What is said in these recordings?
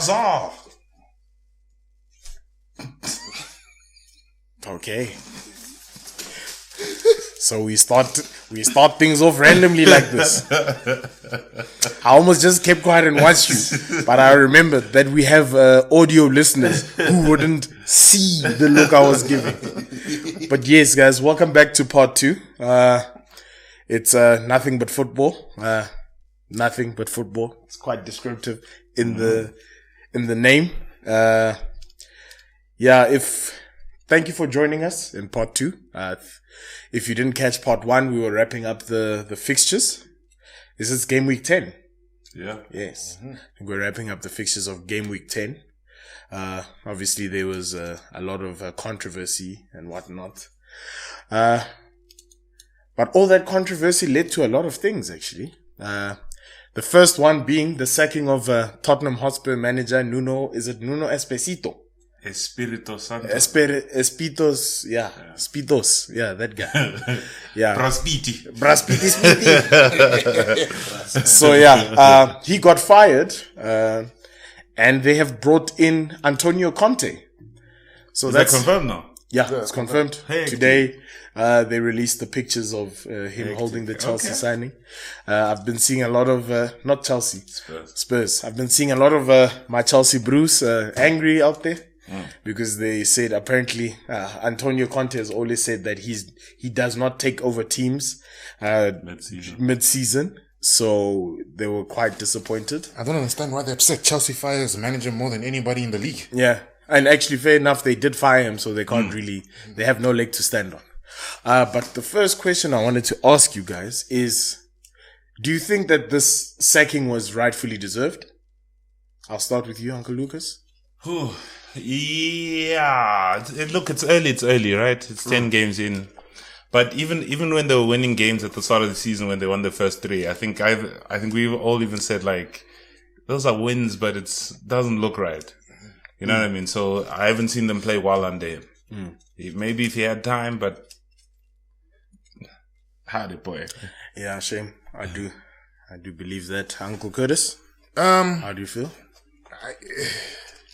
Huzzah! Okay. So we start things off randomly like this. I almost just kept quiet and watched you, but I remembered that we have audio listeners who wouldn't see the look I was giving. But yes, guys, welcome back to part 2. It's nothing but football. Nothing but football. It's quite descriptive in the name. Thank you for joining us in part 2. If you didn't catch part 1, we were wrapping up the fixtures. This is Gameweek 10. Yeah. Yes. Mm-hmm. We're wrapping up the fixtures of Gameweek 10. Obviously there was a lot of controversy and whatnot. But all that controversy led to a lot of things, actually. The first one being the sacking of Tottenham Hotspur manager Nuno. Is it Nuno Espirito Santo? Espitos, yeah. Spitos, yeah, that guy. Yeah. Braspiti. So yeah, he got fired, and they have brought in Antonio Conte. So Is that confirmed now? Yeah, it's confirmed. Today, they released the pictures of him holding the Chelsea signing. I've been seeing a lot of, not Chelsea, Spurs. I've been seeing a lot of my Chelsea brews angry out there. Because they said apparently Antonio Conte has always said that he does not take over teams mid-season. So they were quite disappointed. I don't understand why they upset. Chelsea fires manager more than anybody in the league. Yeah. And actually, fair enough, they did fire him, so they can't really, they have no leg to stand on. But the first question I wanted to ask you guys is, do you think that this sacking was rightfully deserved? I'll start with you, Uncle Lucas. Yeah. Look, it's early, right? It's 10 games in. But even when they were winning games at the start of the season, when they won the first 3, I think we've all even said, like, those are wins, but it doesn't look right. You know what I mean? So I haven't seen them play well under him. Maybe if he had time, but hard boy. Yeah, shame. I do believe that. Uncle Curtis? How do you feel?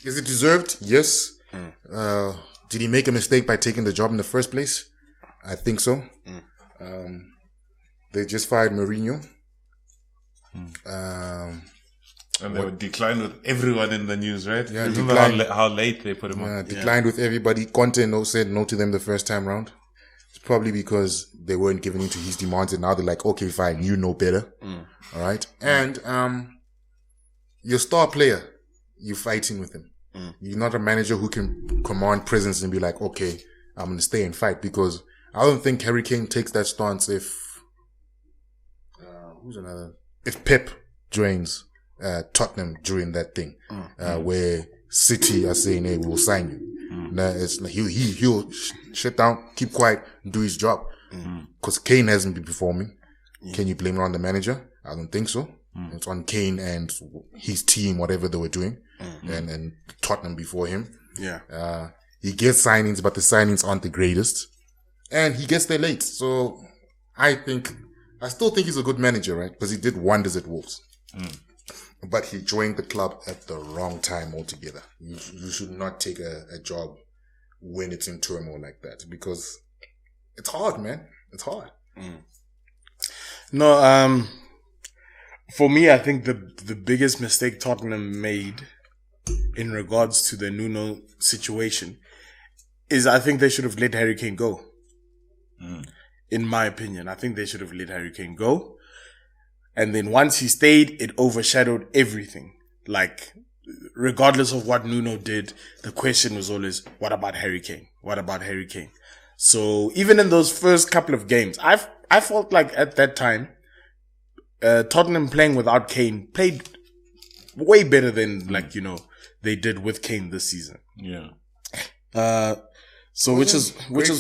Is it deserved? Yes. Did he make a mistake by taking the job in the first place? I think so. They just fired Mourinho. And they would decline with everyone in the news, right? Yeah, remember how late they put him on? Declined with everybody. Conte said no to them the first time round. It's probably because they weren't giving in to his demands, and now they're like, okay, fine, you know better. All right? And your star player, you're fighting with him. You're not a manager who can command presence and be like, okay, I'm going to stay and fight, because I don't think Harry Kane takes that stance if Pep joins Tottenham during that thing, where City are saying, hey, we'll sign you. Nah, it's like he'll shut down, keep quiet, do his job. Because Kane hasn't been performing. Can you blame it on the manager? I don't think so. It's on Kane and his team, whatever they were doing, and Tottenham before him. Yeah. He gets signings, but the signings aren't the greatest. And he gets there late. So I still think he's a good manager, right? Because he did wonders at Wolves. But he joined the club at the wrong time altogether. You should not take a job when it's in turmoil like that, because it's hard, man. It's hard. No, for me, I think the biggest mistake Tottenham made in regards to the Nuno situation is I think they should have let Harry Kane go. In my opinion, I think they should have let Harry Kane go. And then once he stayed, it overshadowed everything. Like, regardless of what Nuno did, the question was always, what about Harry Kane? What about Harry Kane? So even in those first couple of games, I felt like at that time, Tottenham playing without Kane played way better than they did with Kane this season. Yeah. Which is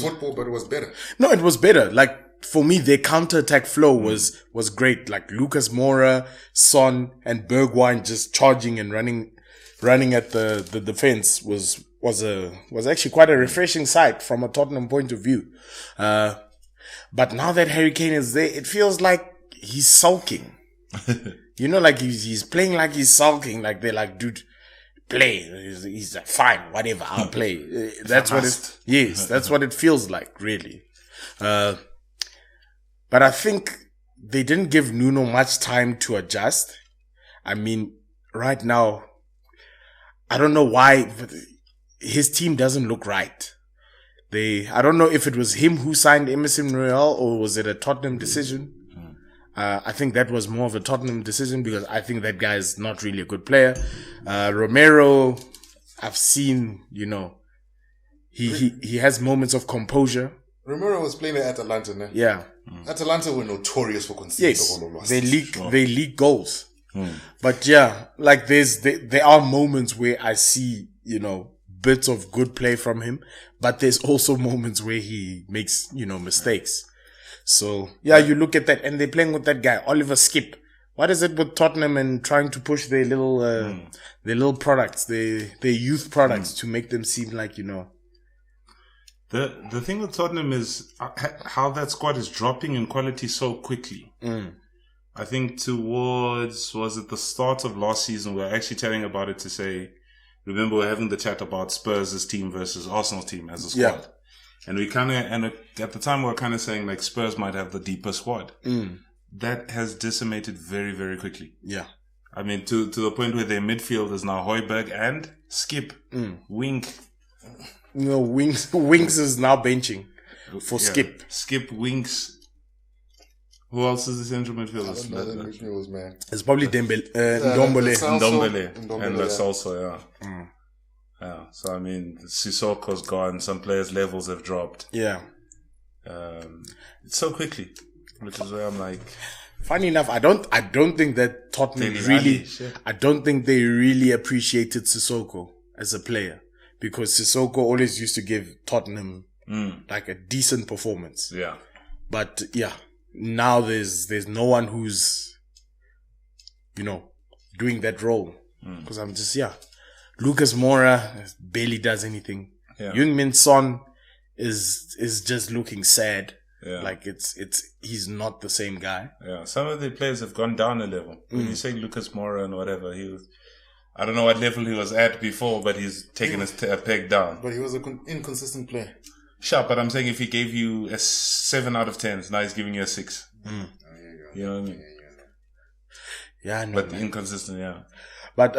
football, but it was better. No, it was better. Like, for me, their counter-attack flow was great. Like Lucas Moura, Son, and Bergwijn just charging and running at the defense was actually quite a refreshing sight from a Tottenham point of view. But now that Harry Kane is there, it feels like he's sulking. Like he's playing like he's sulking. Like they're like, dude, play. He's like, fine, whatever, I'll play. That's what that's what it feels like, really. But I think they didn't give Nuno much time to adjust. I mean, right now, I don't know why, but his team doesn't look right. I don't know if it was him who signed Emerson Royal or was it a Tottenham decision. I think that was more of a Tottenham decision because I think that guy is not really a good player. Romero, I've seen, he has moments of composure. Romero was playing at Atalanta, no? Yeah. Atalanta were notorious for conceding Yes, the whole loss. they leak goals. But yeah, like there are moments where I see, bits of good play from him, but there's also moments where he makes, mistakes. So yeah, you look at that and they're playing with that guy, Oliver Skip. What is it with Tottenham and trying to push their little products, their youth products to make them seem like, The thing with Tottenham is how that squad is dropping in quality so quickly. I think was it the start of last season, we were actually telling about it to say, remember we're having the chat about Spurs' team versus Arsenal team as a squad. Yeah. And at the time we were kind of saying like Spurs might have the deeper squad. That has decimated very, very quickly. Yeah. I mean, to the point where their midfield is now Højbjerg and Skip. Wink. Winks is now benching for Skip. Skip, Winks. Who else is the central midfielders? I don't know the midfielders, man. It's probably Ndombele. And that's also, yeah. So, I mean, Sissoko's gone. Some players' levels have dropped. Yeah. So quickly. Which is where I'm like... Funny enough, I don't think that Tottenham I don't think they really appreciated Sissoko as a player. Because Sissoko always used to give Tottenham like a decent performance. Yeah. But yeah, now there's no one who's, doing that role. Because I'm just, Lucas Moura barely does anything. Yeah. Heung-min Son is just looking sad. Yeah. Like he's not the same guy. Yeah. Some of the players have gone down a level. When you say Lucas Moura and whatever, I don't know what level he was at before, but he's taken a peg down. But he was an inconsistent player. Sure, but I'm saying if he gave you a 7 out of 10, now he's giving you a 6. You know what I mean? Yeah, I know. But inconsistent, yeah. But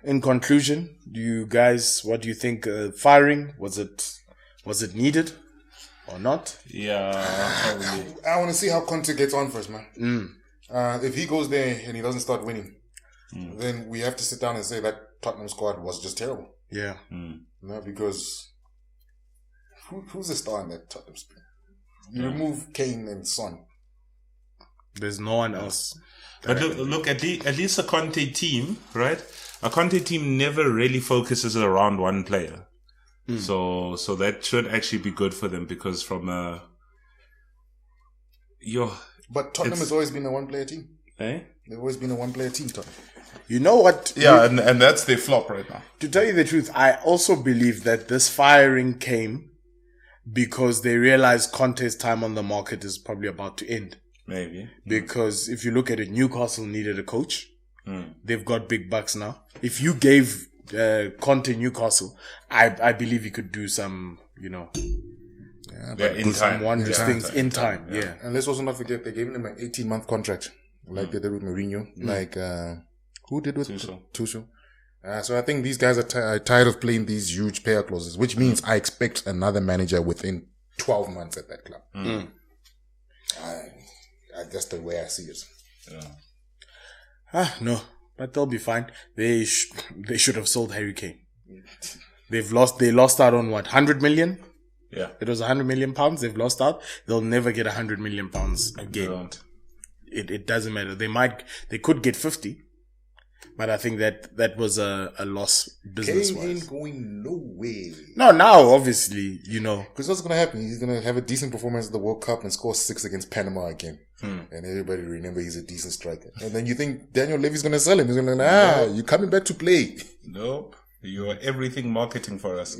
in conclusion, what do you think? Firing, was it needed or not? Yeah, probably. I want to see how Conte gets on first, man. If he goes there and he doesn't start winning, then we have to sit down and say that Tottenham squad was just terrible. Yeah. No, because who's the star in that Tottenham squad? You remove Kane and Son. There's no one else. But look, at least a Conte team, right? A Conte team never really focuses around one player. So that should actually be good for them because from But Tottenham has always been a one-player team. Eh? They've always been a one-player team, Tottenham. You know what? Yeah, and that's their flop right now. To tell you the truth, I also believe that this firing came because they realized Conte's time on the market is probably about to end. Maybe. Because if you look at it, Newcastle needed a coach. They've got big bucks now. If you gave Conte Newcastle, I believe he could do some, some wondrous things in time. Yeah. And let's also not forget, they gave him an 18-month contract, like they did with Mourinho. Like, who did with Tuchel? So I think these guys are tired of playing these huge payout clauses, which means I expect another manager within 12 months at that club. That's the way I see it. No, but they'll be fine. They should have sold Harry Kane. They lost out on what, 100 million? Yeah. It was 100 million pounds. They've lost out. They'll never get 100 million pounds again. It doesn't matter. They could get 50. But I think that was a loss business-wise. Kane ain't going nowhere. No, now, obviously, Because what's going to happen? He's going to have a decent performance at the World Cup and score 6 against Panama again. And everybody remember he's a decent striker. And then you think Daniel Levy's going to sell him. He's going to you're coming back to play. Nope. You are everything marketing for us.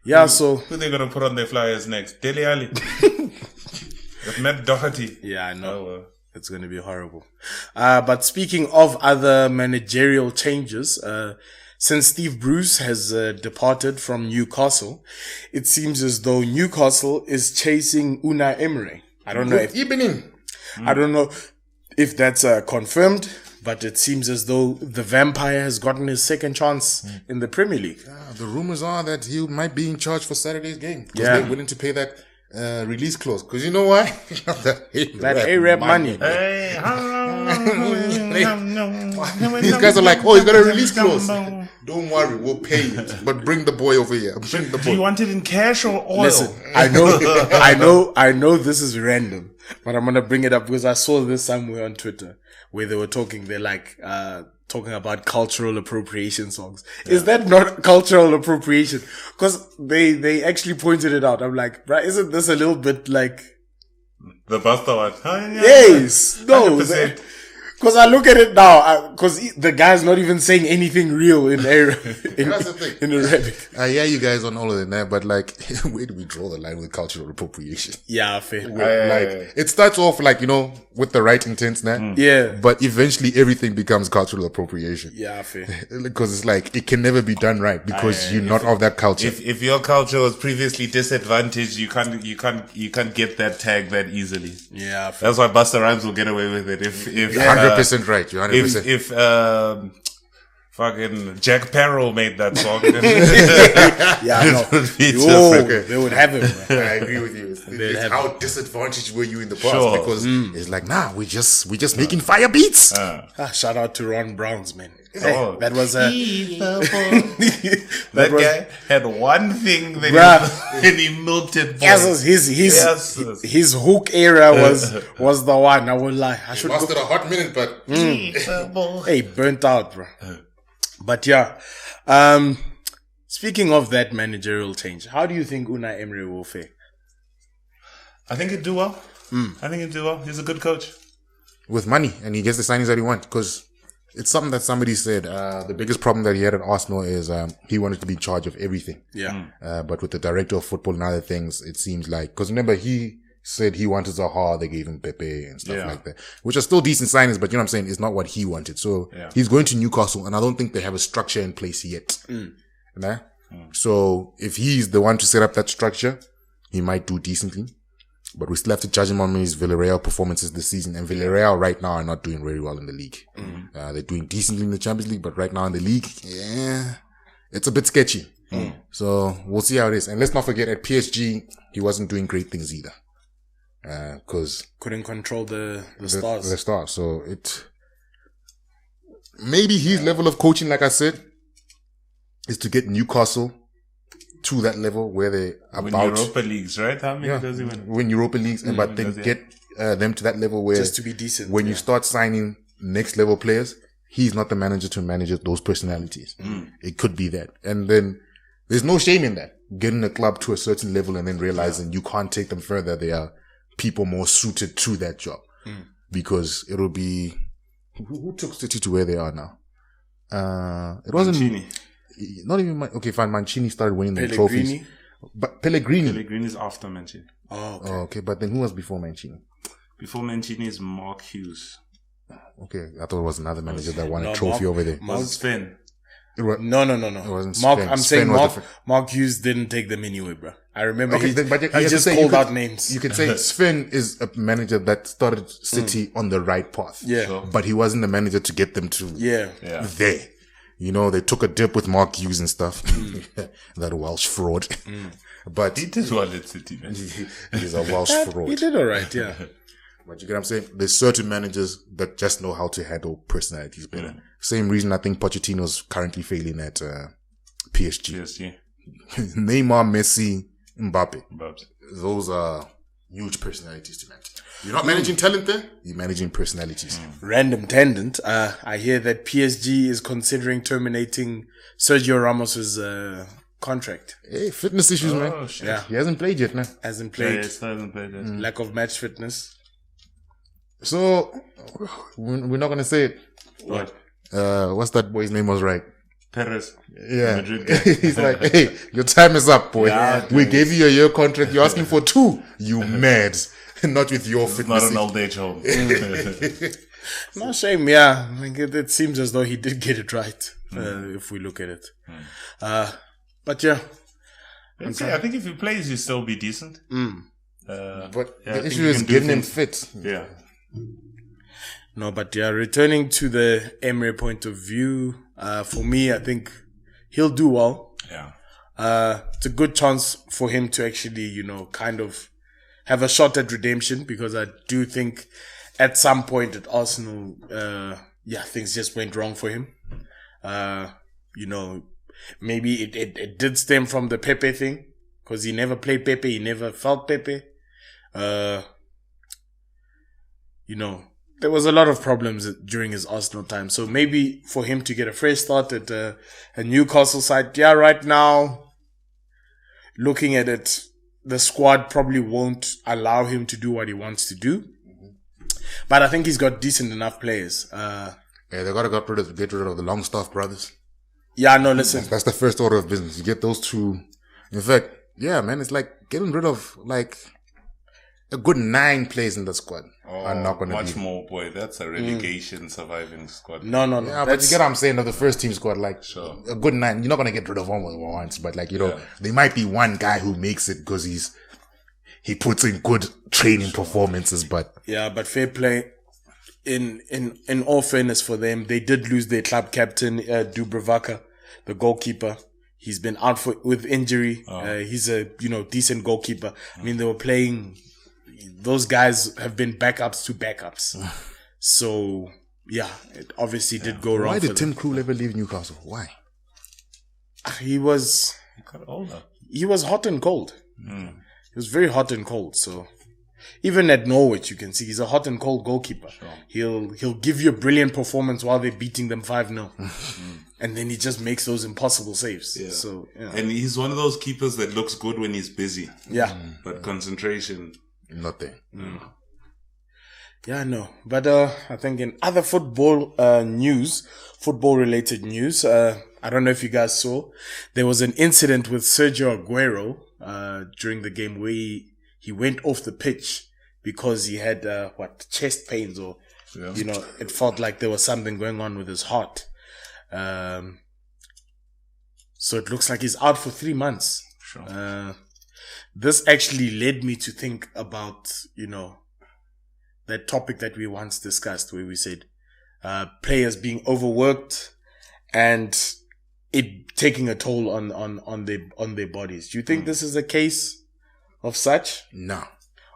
Yeah, so... Who are they going to put on their flyers next? Dele Alli. With Matt Doherty. Yeah, I know. Oh, well. It's going to be horrible. But speaking of other managerial changes, since Steve Bruce has departed from Newcastle, it seems as though Newcastle is chasing Unai Emery. I don't know if that's confirmed, but it seems as though the vampire has gotten his second chance in the Premier League. The rumors are that he might be in charge for Saturday's game. Because they're willing to pay that release clause. Because you know why? that A-Rap money. These guys are like, oh, he's got a release clause. Don't worry, we'll pay it. But bring the boy over here. Bring the boy. Do you want it in cash or oil? Listen, I know this is random, but I'm gonna bring it up because I saw this somewhere on Twitter where they were talking. They're like talking about cultural appropriation songs. Yeah. Is that not cultural appropriation? Because they actually pointed it out. I'm like, right, isn't this a little bit like the Buster one? Yes, no. Because I look at it now, because the guy's not even saying anything real in Arabic. In Arabic. I hear you guys on all of that, but like, where do we draw the line with cultural appropriation? Yeah, fair. Like, it starts off like, with the right intents now. Yeah. But eventually everything becomes cultural appropriation. Yeah, fair. Because it's like, it can never be done right because you're not of that culture. If your culture was previously disadvantaged, you can't get that tag that easily. Yeah, fair. That's why Busta Rhymes will get away with it. If 100% right. You're 100%. If fucking Jack Parroll made that song, then they would have him. I agree with you. It's how disadvantaged were you in the past? Because it's like, we just making fire beats. Shout out to Ron Browns, man. Hey, that was that guy had one thing that he milked it. Yes, his hook era was the one. I won't lie. I should lasted a hot minute, but hey, burnt out, bro. But yeah, speaking of that managerial change, how do you think Unai Emery will fare? I think he'd do well. He's a good coach with money, and he gets the signings that he wants. Because it's something that somebody said. The biggest problem that he had at Arsenal is he wanted to be in charge of everything. Yeah. But with the director of football and other things, it seems like, because remember he said he wanted Zaha, they gave him Pepe and stuff like that, which are still decent signings, but you know what I'm saying, it's not what he wanted. So he's going to Newcastle, and I don't think they have a structure in place yet. So if he's the one to set up that structure, he might do decently. But we still have to judge him on his Villarreal performances this season. And Villarreal right now are not doing very well in the league. They're doing decently in the Champions League, but right now in the league, it's a bit sketchy. So we'll see how it is. And let's not forget, at PSG, he wasn't doing great things either. Cause couldn't control the stars. The stars. So maybe his level of coaching, like I said, is to get Newcastle to that level where they win Europa Leagues, right? How many does he win? Win Europa Leagues, but then get them to that level where just to be decent. When you start signing next level players, he's not the manager to manage those personalities. It could be that, and then there's no shame in that. Getting a club to a certain level and then realizing you can't take them further. They are people more suited to that job because it'll be who took City to where they are now. It wasn't Mancini. Not even fine. Mancini started winning the trophies, but Pellegrini's after Mancini. Okay, but then who was before Mancini? Before Mancini is Mark Hughes. Okay, I thought it was another manager that won a trophy over there. Was Sven? No. It wasn't Mark. Sven. I'm saying Mark Hughes didn't take them anyway, bro. I remember he just called out names. You can say Sven is a manager that started City on the right path. Yeah. Sure. But he wasn't the manager to get them to there. They took a dip with Mark Hughes and stuff. That Welsh fraud. But he did well at City, man. He's a Welsh fraud. He did alright, yeah. But you get what I'm saying? There's certain managers that just know how to handle personalities better. Same reason I think Pochettino's currently failing at PSG. Neymar, Messi, Mbappe. Those are huge personalities to manage. You're not managing talent there, you're managing personalities. Random tangent. I hear that PSG is considering terminating Sergio Ramos's contract. Hey, fitness issues, man. Shit. Yeah. He hasn't played yet, man. Hasn't played. Hasn't played yet. Lack of match fitness. So, we're not going to say it. What? What's that boy's name was right? Perez. Yeah. He's like, hey, your time is up, boy. Yeah, we gave you a year contract. You're asking for 2. You mad. Not with your It's fitness. not an old age home. No shame, yeah. I think it seems as though he did get it right, if we look at it. But yeah. I think if he plays, he'll still be decent. But I the think issue he is can do getting him things. fit. Yeah. No, but yeah, returning to the Emre point of view, for me, I think he'll do well. Yeah. It's a good chance for him to actually, kind of have a shot at redemption, because I do think at some point at Arsenal, things just went wrong for him. Maybe it did stem from the Pepe thing, because he never played Pepe, he never felt Pepe. There was a lot of problems during his Arsenal time. So maybe for him to get a fresh start at a Newcastle side, right now, looking at it, the squad probably won't allow him to do what he wants to do. But I think he's got decent enough players. They gotta get rid of the Longstaff brothers. Yeah, no, listen. That's the first order of business. You get those two. In fact, yeah, man, it's like getting rid of like a good 9 players in the squad. Are not gonna much be more, boy. That's a relegation surviving squad. No. Yeah, but you get what I'm saying of the first team squad, like Sure. a good 9. You're not gonna get rid of one once, but like there might be one guy who makes it because he puts in good training performances. But yeah, but fair play. In all fairness for them, they did lose their club captain, Dubravka, the goalkeeper. He's been out with injury. He's a decent goalkeeper. I mean, they were playing. Those guys have been backups to backups. So yeah, it obviously did go wrong. why did for Tim them. Krul ever leave Newcastle? Why? He was Got older. hot and cold. He was very hot and cold. So even at Norwich, you can see he's a hot and cold goalkeeper. Sure. He'll give you a brilliant performance while they're beating them 5-0. And then he just makes those impossible saves. Yeah. So yeah. And he's one of those keepers that looks good when he's busy. Yeah. But concentration. Nothing. Yeah, no. But I think in other football related news, I don't know if you guys saw, there was an incident with Sergio Aguero during the game where he went off the pitch because he had chest pains, or it felt like there was something going on with his heart. So it looks like he's out for 3 months. Sure. This actually led me to think about, that topic that we once discussed where we said, players being overworked and it taking a toll on their bodies. Do you think this is a case of such? No.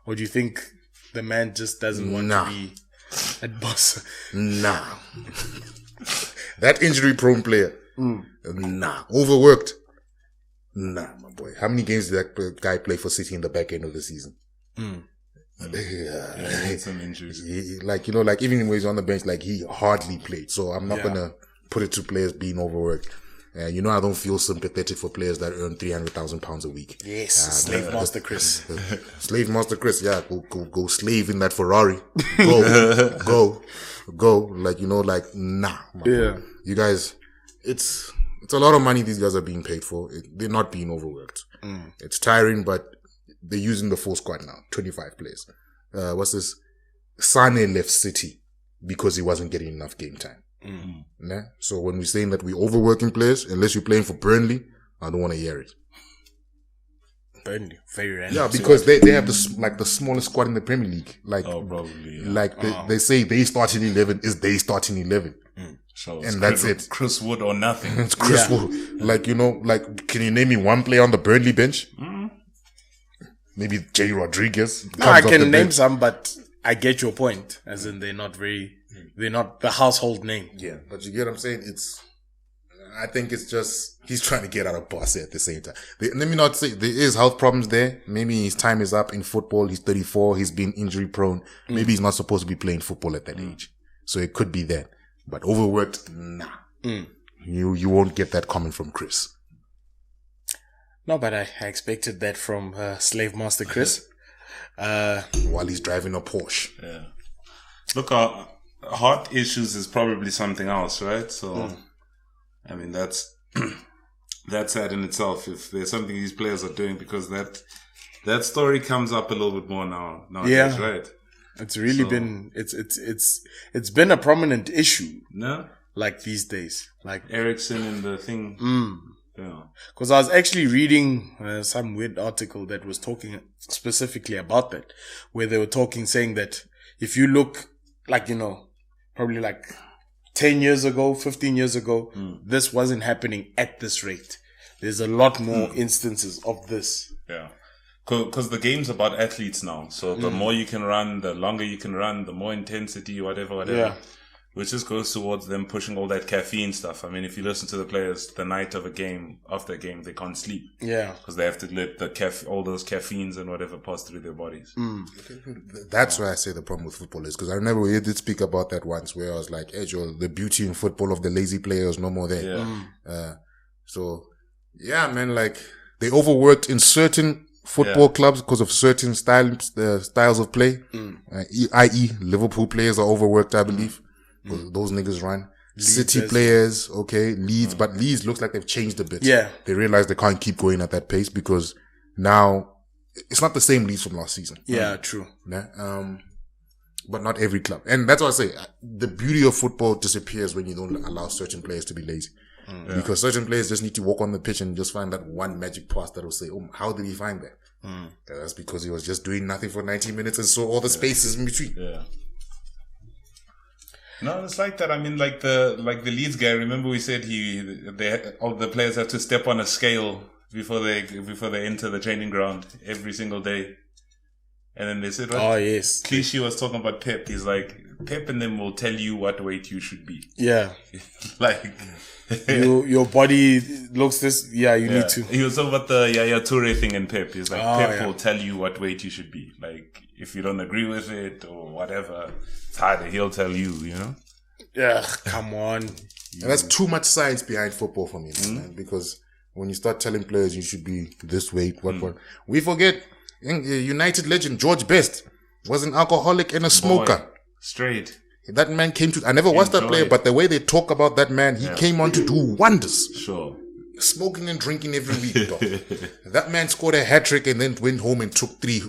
Or do you think the man just doesn't want to be at boss? Nah. That injury prone player. Nah. Overworked. Nah, my boy. How many games did that guy play for City in the back end of the season? Yeah, some injuries. Even when he's on the bench, like he hardly played. So I'm not gonna put it to players being overworked. I don't feel sympathetic for players that earn £300,000 a week. Yes, Slave Master Chris. Slave Master Chris, yeah, go slave in that Ferrari. Go. Nah. Yeah. You guys, it's a lot of money these guys are being paid for. They're not being overworked. It's tiring, but they're using the full squad now. 25 players. What's this? Sane left City because he wasn't getting enough game time. Nah? So when we're saying that we're overworking players, unless you're playing for Burnley, I don't want to hear it. Burnley, very random. Yeah, because they have the smallest squad in the Premier League. Probably. Yeah. They say they starting 11 is they starting 11. So And that's it. Chris Wood or nothing. It's Chris Wood. Can you name me one player on the Burnley bench? Maybe Jay Rodriguez. No, I can name some, but I get your point. As in, they're not the household name. Yeah, but you get what I'm saying? I think it's just, he's trying to get out of Barca at the same time. Let me not say, there is health problems there. Maybe his time is up in football. He's 34. He's been injury prone. Maybe he's not supposed to be playing football at that age. So it could be that. But overworked, nah. You won't get that comment from Chris. No, but I expected that from Slave Master Chris. While he's driving a Porsche. Yeah. Look, heart issues is probably something else, right? So, I mean, that's sad in itself. If there's something these players are doing, because that That story comes up a little bit more nowadays, right? It's really been it's been a prominent issue. No, like these days, like Ericsson and the thing. Yeah, because I was actually reading some weird article that was talking specifically about that, where they were saying that if you look like, probably like 10 years ago, 15 years ago, this wasn't happening at this rate. There's a lot more instances of this. Yeah. Because the game's about athletes now. So the more you can run, the longer you can run, the more intensity, whatever. Yeah. Which just goes towards them pushing all that caffeine stuff. I mean, if you listen to the players the night of a game, after a game, they can't sleep. Yeah. Because they have to let all those caffeines and whatever pass through their bodies. That's why I say the problem with football is because I remember we did speak about that once where I was like, hey, Joel, the beauty in football of the lazy players, no more there. Yeah. So, yeah, man, like they overworked in certain football clubs because of certain styles of play, i.e. Liverpool players are overworked, I believe. Those niggas run. City players, okay, Leeds, but Leeds looks like they've changed a bit. Yeah. They realize they can't keep going at that pace because now it's not the same Leeds from last season. Yeah, true. Yeah, but not every club. And that's what I say. The beauty of football disappears when you don't allow certain players to be lazy. Because certain players just need to walk on the pitch and just find that one magic pass that will say, oh, how did he find that? That's because he was just doing nothing for 90 minutes and saw all the spaces in between. Yeah. No, it's like that. I mean, like the Leeds guy. Remember, we said all the players have to step on a scale before they enter the training ground every single day. And then they said, "Oh yes." Clichy was talking about Pep. He's like, Pep and them will tell you what weight you should be. Yeah, like your body looks this. Yeah, you need to. He was talking about the Yaya Toure thing in Pep. He's like, Pep will tell you what weight you should be. Like, if you don't agree with it or whatever, it's harder. He'll tell you. Yeah, come on. And that's too much science behind football for me, man. Because when you start telling players you should be this weight, what, we forget United legend George Best was an alcoholic and a smoker. Boy, straight. That man came to. I never watched that player, but the way they talk about that man, he came on to do wonders. Sure. Smoking and drinking every week, dog. That man scored a hat trick and then went home and took three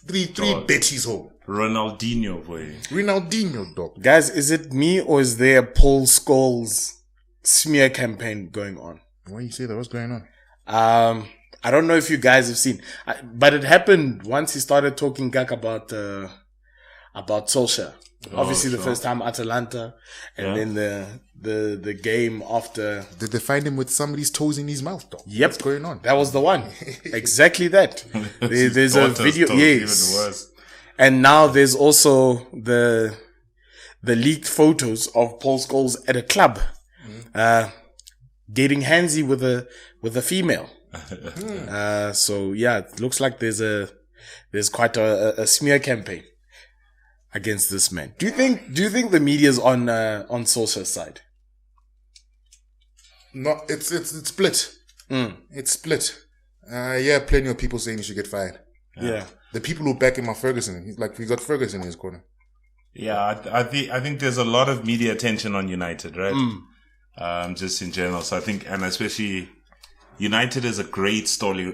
betties home. Ronaldinho, boy. Ronaldinho, dog. Guys, is it me or is there Paul Scholes smear campaign going on? Why you say that? What's going on? I don't know if you guys have seen, but it happened once he started talking about Solskjaer. Obviously, the first time Atalanta, and then the game after. Did they find him with somebody's toes in his mouth, dog? Yep. What's going on? That was the one. Exactly that. There's a video. Yes. Even worse. And now there's also the leaked photos of Paul Scholes at a club, getting handsy with a female. So yeah, it looks like there's quite a smear campaign against this man. Do you think the media's on Solskjaer's side? No, it's split. It's split. Plenty of people saying he should get fired. Yeah. The people who back him are Ferguson. He's like, we got Ferguson in his corner. Yeah, I think there's a lot of media attention on United, right? Just in general. So I think, and especially United is a great storyline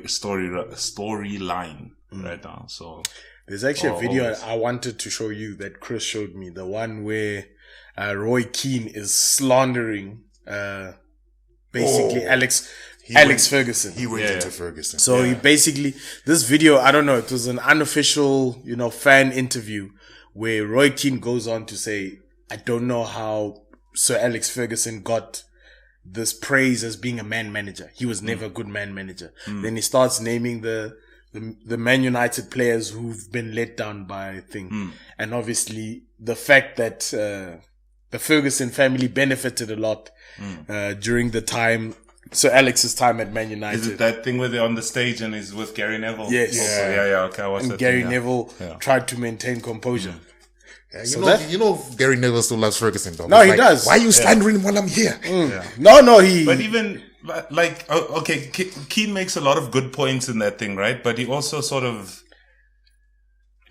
right now. So there's actually a video I wanted to show you that Chris showed me. The one where Roy Keane is slandering basically Alex Ferguson. He went into Ferguson. So he basically, this video, I don't know, it was an unofficial, fan interview where Roy Keane goes on to say, I don't know how Sir Alex Ferguson got this praise as being a man manager. He was never a good man manager. Then he starts naming the Man United players who've been let down by thing. And obviously the fact that the Ferguson family benefited a lot during the time, Sir Alex's time at Man United. Is it that thing where they're on the stage and he's with Gary Neville? Yes. Yeah. Okay, I watched that. And Gary Neville tried to maintain composure. Yeah, you know Gary Neville still loves Ferguson, though. No, he does. Why are you slandering him while I'm here? No, he... But even, like, okay, Keane makes a lot of good points in that thing, right? But he also sort of...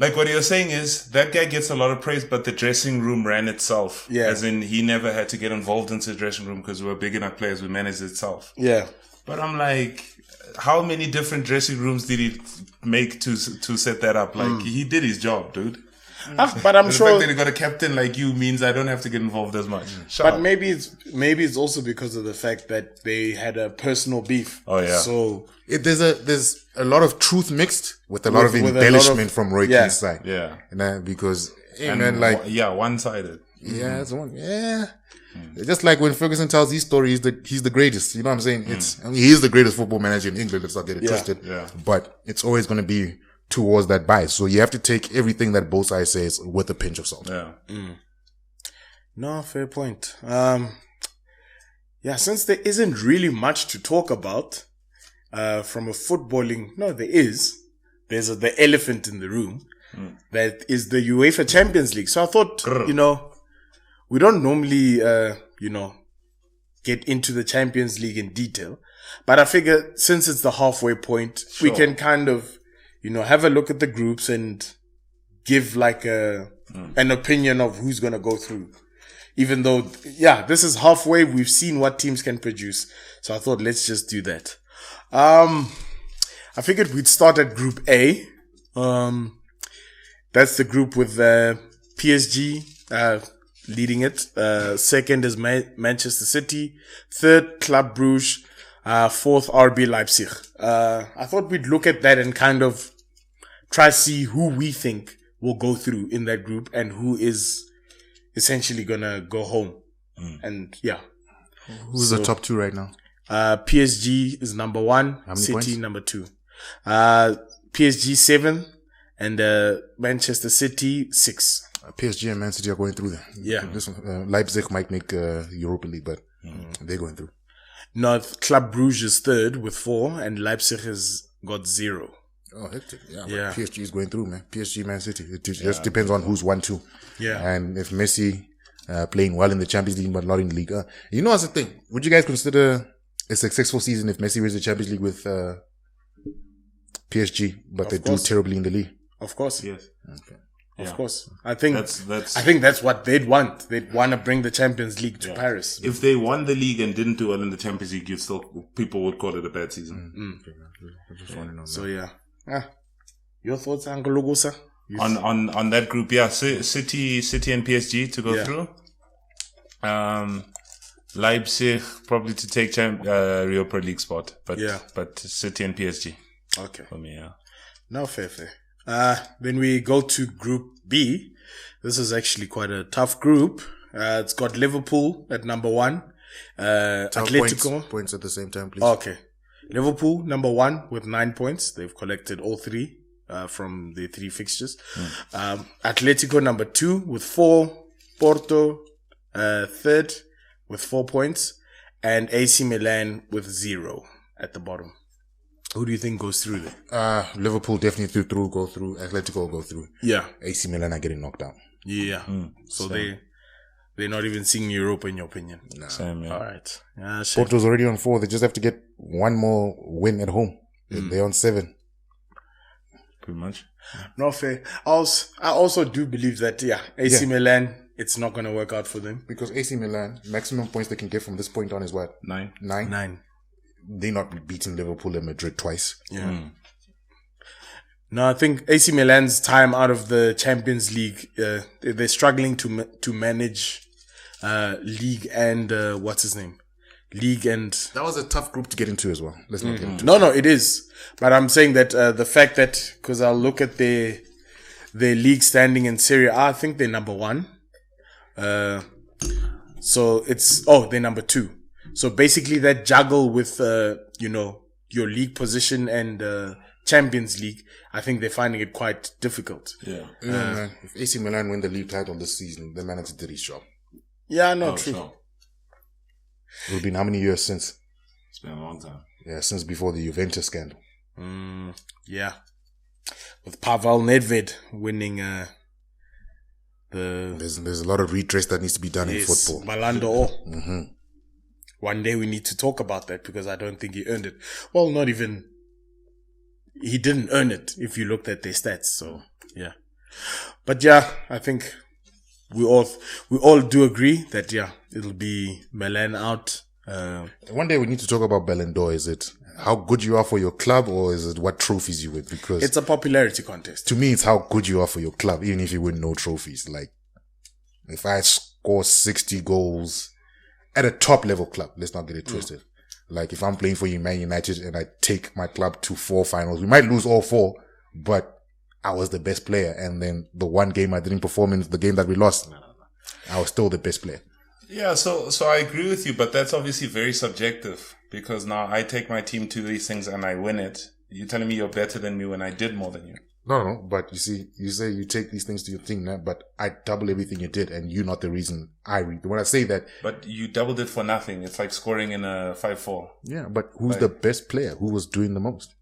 Like what you're saying is that guy gets a lot of praise, but the dressing room ran itself. Yeah. As in he never had to get involved into the dressing room because we were big enough players. We managed itself. Yeah. But I'm like, how many different dressing rooms did he make to set that up? Like he did his job, dude. But I'm the sure. fact that he got a captain like you means I don't have to get involved as much. But maybe it's also because of the fact that they had a personal beef. Oh yeah. So There's a lot of truth mixed with a lot of embellishment from Roy Keane's side. Yeah. And because one-sided. Yeah, it's one. Yeah. Just like when Ferguson tells his story, he's the greatest. You know what I'm saying? He is the greatest football manager in England. Let's not get it twisted. Yeah. But it's always going to be towards that bias. So you have to take everything that both sides says with a pinch of salt. Yeah. No, fair point. Since there isn't really much to talk about, from a footballing, no, there is. There's the elephant in the room. That is the UEFA Champions League. So I thought, we don't normally, get into the Champions League in detail. But I figure since it's the halfway point, we can kind of, have a look at the groups and give like an opinion of who's going to go through. Even though, this is halfway. We've seen what teams can produce. So I thought, let's just do that. I figured we'd start at Group A. That's the group with PSG leading it. Second is Manchester City. Third, Club Brugge. Fourth, RB Leipzig. I thought we'd look at that and kind of try to see who we think will go through in that group and who is essentially gonna go home. And Who's the top two right now? PSG is number 1. City points? number 2. PSG 7 and Manchester City 6. PSG and Man City are going through there. Yeah. This one, Leipzig might make Europa League, but they're going through. North Club Brugge is 3rd with 4 and Leipzig has got 0. Oh, hectic. Yeah. PSG is going through, man. PSG, Man City. It just depends on who's 1-2. Yeah. And if Messi playing well in the Champions League but not in the league. What's the thing? Would you guys consider a successful season if Messi wins the Champions League with PSG, but they do terribly in the league? Of course. Yes. Okay. Of course. I think that's that's what they'd want. They'd want to bring the Champions League to Paris. If they won the league and didn't do well in the Champions League, people would call it a bad season. Okay. I just want to know. So your thoughts, Uncle Lugusa? On that group, City and PSG to go through. Leipzig probably to take Europa League spot, but City and PSG. Okay. For me, No, fair. Then we go to Group B. This is actually quite a tough group. It's got Liverpool at number 1. Atletico. Points at the same time, please. Okay. Liverpool, number 1 with 9 points. They've collected all 3 from the 3 fixtures. Atletico, number 2 with 4. Porto, 3rd with 4 points. And AC Milan with 0 at the bottom. Who do you think goes through there? Liverpool definitely go through. Atletico will go through. Yeah. AC Milan are getting knocked out. Yeah. So they're not even seeing Europa in your opinion. No. Same, yeah. All right. Porto's already on 4. They just have to get one more win at home. They're on 7. Pretty much. No, fair. I also do believe that, AC Milan, it's not going to work out for them. Because AC Milan, maximum points they can get from this point on is what? 9. 9. They're not beating Liverpool and Madrid twice. Yeah. No, I think AC Milan's time out of the Champions League, they're struggling to manage league and what's his name? League and that was a tough group to get into as well. Let's not get into it. No, it is. But I'm saying that the fact that because I'll look at their league standing in Serie A, I think they're number 1. So they're number 2. So basically that juggle with, your league position and Champions League, I think they're finding it quite difficult. Yeah. Man. If AC Milan win the league title this season, the manager did his job. Yeah, no, true. Sure. It will be how many years since? It's been a long time. Yeah, since before the Juventus scandal. Yeah. With Pavel Nedved winning There's a lot of redress that needs to be done in football. Ballon d'Or. One day we need to talk about that because I don't think he earned it. Well, not even... He didn't earn it if you looked at their stats. So, yeah. But yeah, I think we all do agree that it'll be Milan out. One day we need to talk about Ballon d'Or. Is it how good you are for your club, or is it what trophies you win? Because it's a popularity contest. To me, it's how good you are for your club, even if you win no trophies. Like, if I score 60 goals at a top level club, let's not get it twisted. Like, if I'm playing for Man United and I take my club to 4 finals, we might lose all 4, but I was the best player. And then the one game I didn't perform in the game that we lost, I was still the best player. Yeah, so I agree with you, but that's obviously very subjective, because now I take my team to these things and I win it. You're telling me you're better than me when I did more than you. No, but you see, you say you take these things to your team, but I double everything you did, and you're not the reason I read. When I say that... But you doubled it for nothing. It's like scoring in a 5-4. Yeah, but who's the best player? Who was doing the most?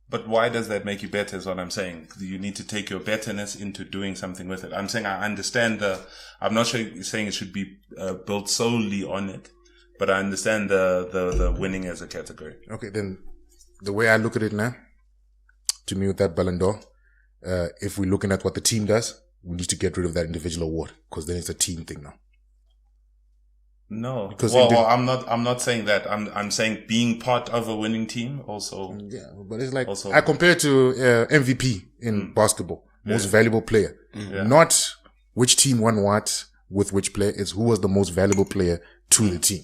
But why does that make you better is what I'm saying. You need to take your betterness into doing something with it. I'm saying I understand I'm not sure you're saying it should be built solely on it, but I understand the winning as a category. Okay, then the way I look at it now, to me with that Ballon d'Or, if we're looking at what the team does, we need to get rid of that individual award, because then it's a team thing now. No, because I'm not saying that. I'm saying being part of a winning team also. Yeah, but it's like I compare it to MVP in basketball, most valuable player, not which team won what with which player. It's who was the most valuable player to the team.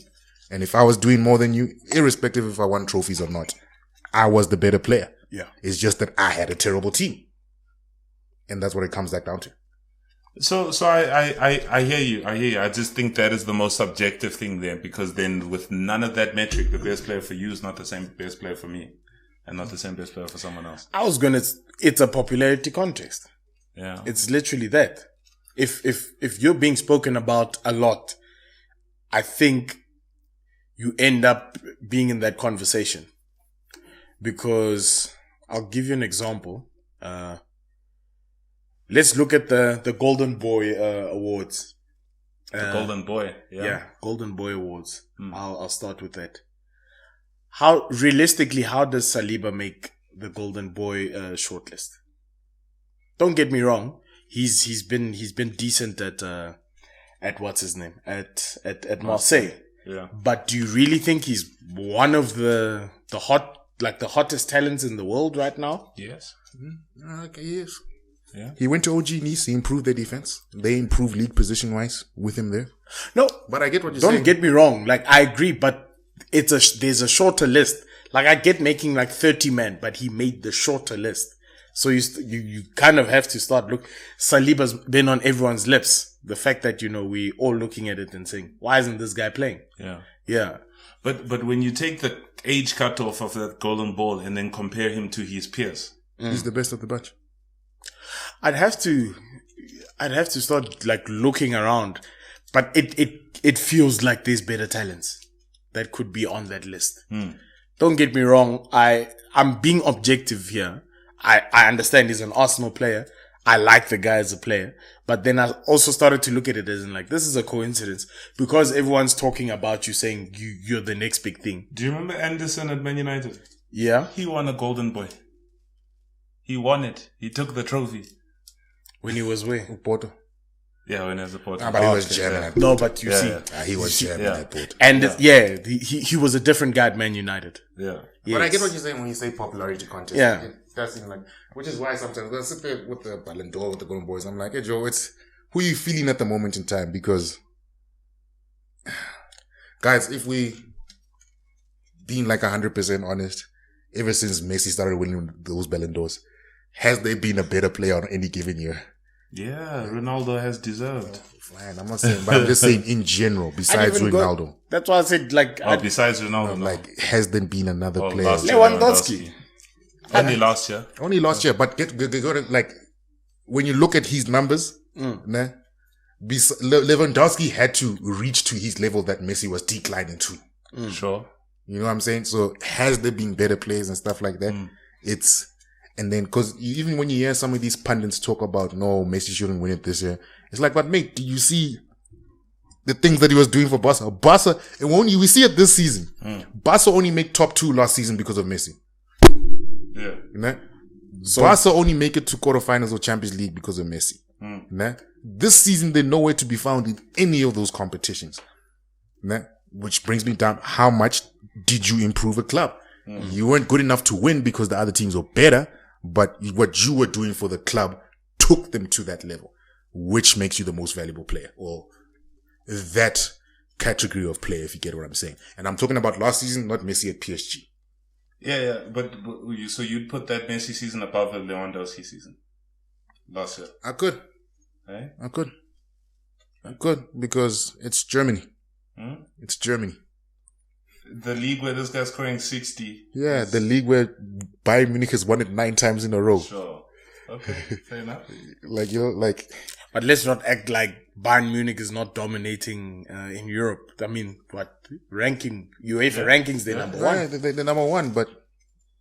And if I was doing more than you, irrespective if I won trophies or not, I was the better player. Yeah, it's just that I had a terrible team, and that's what it comes back down to. So I hear you. I just think that is the most subjective thing there, because then with none of that metric, the best player for you is not the same best player for me, and not the same best player for someone else. It's a popularity contest. Yeah. It's literally that. If you're being spoken about a lot, I think you end up being in that conversation. Because I'll give you an example. Let's look at the Golden Boy Awards. The Golden Boy, yeah, Golden Boy Awards. I'll start with that. How realistically, how does Saliba make the Golden Boy shortlist? Don't get me wrong. He's been decent at what's his name at Marseille. Yeah. But do you really think he's one of the hottest talents in the world right now? Yes. Okay, yes. Yeah. He went to OG Nice. He improved their defense. They improved league position wise with him there. No, but I get what you're saying. Don't get me wrong. Like, I agree, but there's a shorter list. Like, I get making like 30 men, but he made the shorter list. So you kind of have to start Saliba's been on everyone's lips. The fact that, we all looking at it and saying, why isn't this guy playing? Yeah. Yeah. But when you take the age cutoff of that golden ball and then compare him to his peers, he's the best of the bunch. I'd have to start like looking around, but it feels like there's better talents that could be on that list. Don't get me wrong. I'm being objective here. I understand he's an Arsenal player. I like the guy as a player, but then I also started to look at it as in like, this is a coincidence because everyone's talking about you saying you're the next big thing. Do you remember Anderson at Man United? Yeah. He won a golden boy. He won it. He took the trophy. When he was where? Porto. Yeah, when he was a Porto. But he was German at Porto. No, but you see. He was German at Porto. And he was a different guy at Man United. Yeah. Yes. But I get what you're saying when you say popularity contest. Yeah. That's even like, which is why sometimes I sit there with the Ballon d'Or, with the Golden Boys. I'm like, hey Joe, it's who you feeling at the moment in time? Because, guys, if we being like 100% honest, ever since Messi started winning those Ballon d'Ors, has there been a better player on any given year? Yeah, Ronaldo has deserved. Fine, I'm not saying, but I'm just saying in general, besides Ronaldo. That's why I said, like... besides Ronaldo. Like, has there been another player? Lewandowski. Only last year. Only last year, but like, when you look at his numbers, Lewandowski had to reach to his level that Messi was declining to. Sure. You know what I'm saying? So, has there been better players and stuff like that? And then, cause even when you hear some of these pundits talk about, no, Messi shouldn't win it this year. It's like, but mate, do you see the things that he was doing for Barca? We see it this season. Barca only make top 2 last season because of Messi. Yeah. You know? So Barca only make it to quarterfinals of Champions League because of Messi. Nah? This season, they're nowhere to be found in any of those competitions. Nah? Which brings me down, how much did you improve a club? You weren't good enough to win because the other teams were better, but what you were doing for the club took them to that level, which makes you the most valuable player, or that category of player, if you get what I'm saying. And I'm talking about last season, not Messi at PSG. Yeah, but so you'd put that Messi season above the Lewandowski season last year? I could. Eh? I could, because it's Germany. It's Germany. The league where this guy's scoring 60. Yeah, the league where Bayern Munich has won it 9 times in a row. Sure. Okay, fair enough. But let's not act like Bayern Munich is not dominating in Europe. I mean, what ranking? UEFA rankings, they're number one. Yeah, they're number one. But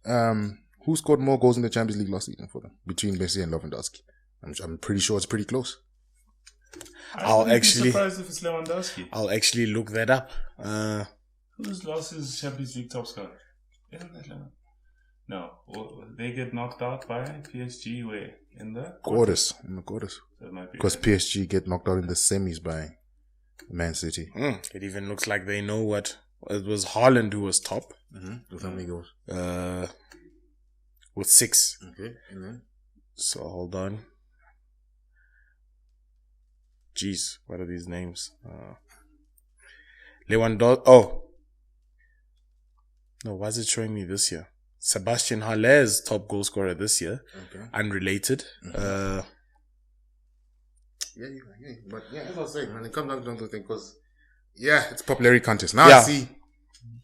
who scored more goals in the Champions League last season for them between Messi and Lewandowski? I'm pretty sure it's pretty close. I'll be surprised if it's Lewandowski. I'll actually look that up. Who's lost his Champions League top scorer? Isn't that Lewandowski? No, they get knocked out by PSG. Where in the quarters? In the quarters. That might be because PSG get knocked out in the semis by Man City. It even looks like they know what it was. Haaland who was top. With how many goals? With 6. Okay, and then so hold on. Jeez, what are these names? Lewandowski. Oh. No, why is it showing me this year? Sebastian Haller's top goal scorer this year. Okay. Unrelated. Yeah, but as I was saying, when it comes down to the thing, because it's popularity contest. Now I see.